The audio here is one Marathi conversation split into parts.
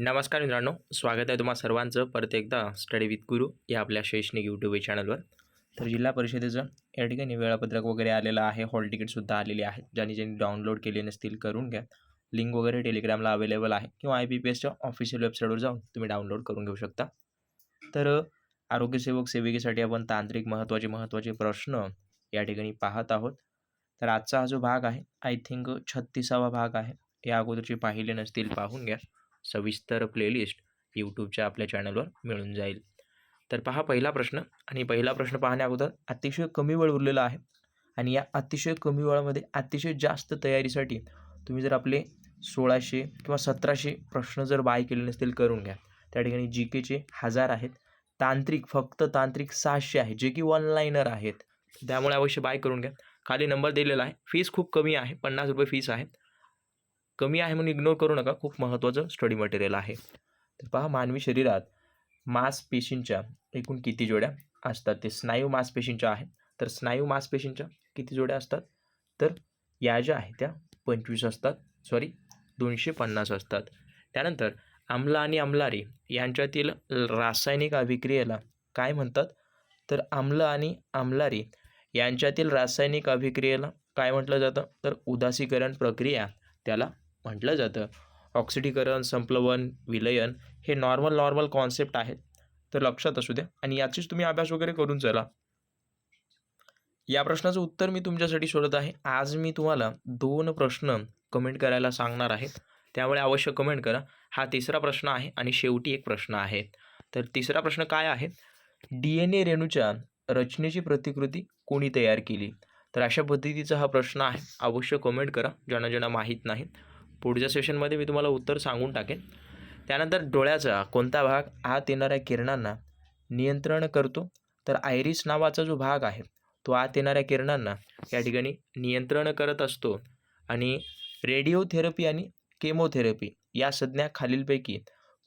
नमस्कार मित्रांनो, स्वागत आहे तुम्हा सर्वांचं परत एकदा स्टडी विथ गुरु या आपल्या शैक्षणिक यूट्यूब चॅनलवर. तर जिल्हा परिषदेचं या ठिकाणी वेळापत्रक वगैरे आलेलं आहे, हॉल तिकीटसुद्धा आलेली आहे. ज्यांनी डाउनलोड केले नसतील करून घ्या. लिंक वगैरे टेलिग्रामला अवेलेबल आहे किंवा IBPSच्या ऑफिशियल वेबसाईटवर जाऊन तुम्ही डाउनलोड करून घेऊ शकता. तर आरोग्यसेवक सेविकेसाठी आपण तांत्रिक महत्त्वाचे प्रश्न या ठिकाणी पाहत आहोत. तर आजचा हा जो भाग आहे आय थिंक 36वा भाग आहे. या अगोदरचे पाहिले नसतील पाहून घ्या. सविस्तर प्लेलिस्ट यूट्यूबच्या आपल्या चॅनलवर मिळून जाईल. तर पहा पहिला प्रश्न, आणि पहिला प्रश्न पाहण्या अगोदर अतिशय कमी वेळ उरलेला आहे आणि या अतिशय कमी वेळामध्ये अतिशय जास्त तयारीसाठी तुम्ही जर आपले 1600 किंवा 1700 प्रश्न जर बाय केले नसतील करून घ्या. त्या ठिकाणी GKचे 1000 आहेत, फक्त तांत्रिक 600 आहे, जे की वन लाईनर आहेत. त्यामुळे अवश्य बाय करून घ्या. खाली नंबर दिलेला आहे. फीस खूप कमी आहे, ₹50 फीस आहे. कमी आहे म्हणून इग्नोर करू नका, खूप महत्त्वाचं स्टडी मटेरियल आहे. तर पहा, मानवी शरीरात मांसपेशींच्या एकूण किती जोड्या असतात? ते स्नायू मांसपेशींच्या आहे. तर स्नायू मांसपेशींच्या किती जोड्या असतात? तर या ज्या आहेत त्या 25 असतात, 250 असतात. त्यानंतर आम्ल आणि आम्लारी यांच्यातील रासायनिक अभिक्रियेला काय म्हणतात? तर आम्ल आणि आम्लारी यांच्यातील रासायनिक अभिक्रियेला काय म्हटलं जातं? तर उदासीकरण प्रक्रिया त्याला म्हटलं जातं. ऑक्सिडीकरण, संप्लवन, विलयन हे नॉर्मल कॉन्सेप्ट आहेत, तर लक्षात असू द्या आणि याचीच तुम्ही अभ्यास वगैरे करून चला. या प्रश्नाचं उत्तर मी तुमच्यासाठी शोधत आहे. आज मी तुम्हाला 2 प्रश्न कमेंट करायला सांगणार आहे, त्यामुळे अवश्य कमेंट करा. हा तिसरा प्रश्न आहे आणि शेवटी एक प्रश्न आहे. तर तिसरा प्रश्न काय आहे? DNA रेणूच्या रचनेची प्रतिकृती कोणी तयार केली? तर अशा पद्धतीचा हा प्रश्न आहे. अवश्य कमेंट करा ज्यांना माहीत नाही. पुढच्या सेशनमध्ये मी तुम्हाला उत्तर सांगून टाकेन. त्यानंतर डोळ्याचा कोणता भाग आत येणाऱ्या किरणांना नियंत्रण करतो? तर आयरिस नावाचा जो भाग आहे तो आत येणाऱ्या किरणांना या ठिकाणी नियंत्रण करत असतो. आणि रेडिओथेरपी आणि केमोथेरपी या संज्ञा खालीलपैकी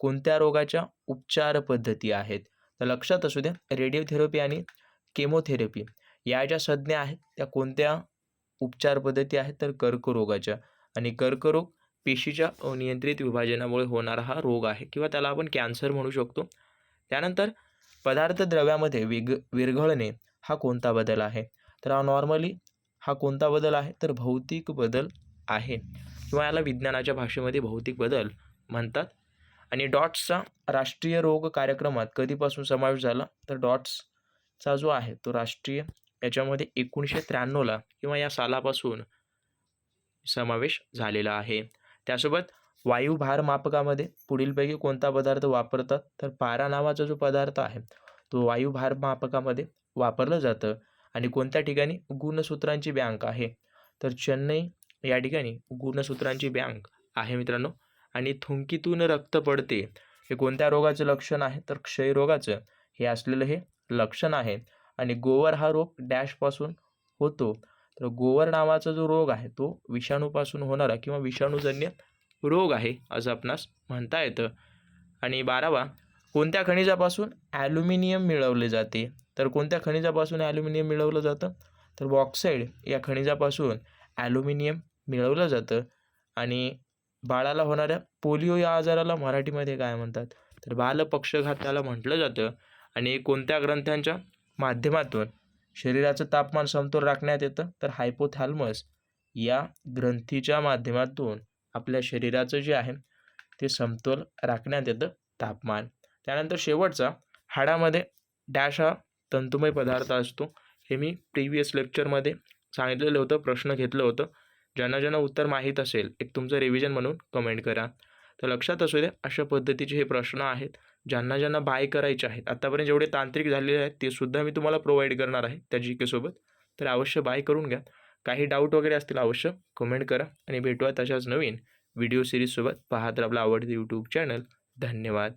कोणत्या रोगाच्या उपचार पद्धती आहेत? तर लक्षात असू द्या, रेडिओथेरपी आणि केमोथेरपी या ज्या संज्ञा आहेत त्या कोणत्या उपचार पद्धती आहेत? तर कर्करोगाच्या. आणि कर्करोग पेशीच्या अनियंत्रित विभाजनामुळे होणारा हा रोग आहे किंवा त्याला आपण कॅन्सर म्हणू शकतो. त्यानंतर पदार्थ द्रव्यामध्ये विरघळणे हा कोणता बदल आहे? तर नॉर्मली हा कोणता बदल आहे? तर भौतिक बदल आहे किंवा याला विज्ञानाच्या भाषेमध्ये भौतिक बदल म्हणतात. आणि डॉट्सचा राष्ट्रीय रोग कार्यक्रमात कधीपासून समावेश झाला? तर डॉट्सचा जो आहे तो राष्ट्रीय याच्यामध्ये 1993ला किंवा या सालापासून समावेश झालेला आहे. त्यासोबत वायुभार मापकामध्ये पुढीलपैकी कोणता पदार्थ वापरतात? तर पारा नावाचा जो पदार्थ आहे तो वायुभार मापकामध्ये वापरलं जातं. आणि कोणत्या ठिकाणी गुणसूत्रांची बँक आहे? तर चेन्नई या ठिकाणी गुणसूत्रांची बँक आहे मित्रांनो. आणि थुंकीतून रक्त पडते हे कोणत्या रोगाचं लक्षण आहे? तर क्षयरोगाचं हे असलेलं हे लक्षण आहे. आणि गोवर हा रोग डॅशपासून होतो? तर गोवर नावाचा जो रोग आहे तो विषाणूपासून होणारा किंवा विषाणूजन्य रोग आहे असं आपणास म्हणता येतं. आणि 12वा, कोणत्या खनिजापासून ॲल्युमिनियम मिळवले जाते? तर कोणत्या खनिजापासून ॲल्युमिनियम मिळवलं जातं? तर बॉक्साईड या खनिजापासून ॲल्युमिनियम मिळवलं जातं. आणि बाळाला होणाऱ्या पोलिओ या आजाराला मराठीमध्ये काय म्हणतात? तर बालपक्षघात त्याला म्हटलं जातं. आणि कोणत्या ग्रंथांच्या माध्यमातून शरीराचं तापमान समतोल राखण्यात येतं? तर हायपोथॅलमस या ग्रंथीच्या माध्यमातून आपल्या शरीराचं जे आहे ते समतोल राखण्यात येतं, तापमान. त्यानंतर शेवटचा, हाडामध्ये डॅश हा तंतुमय पदार्थ असतो. हे मी प्रिव्हियस लेक्चरमध्ये सांगितलेलं होतं, प्रश्न घेतलं होतं. ज्यांना उत्तर माहीत असेल एक तुमचं रिव्हिजन म्हणून कमेंट करा. तर लक्षात असू द्या, अशा पद्धतीचे हे प्रश्न आहेत. ज्यांना बाय करायचे आहेत, आत्तापर्यंत जेवढे तांत्रिक झालेले आहेत ते सुद्धा मी तुम्हाला प्रोव्हाइड करणार आहे त्या GK सोबत. तर अवश्य बाय करून घ्या. काही डाऊट वगैरे असतील अवश्य कमेंट करा आणि भेटूया तशाच नवीन व्हिडिओ सिरीजसोबत. पाहत राहा आपला आवडते यूट्यूब चॅनल. धन्यवाद.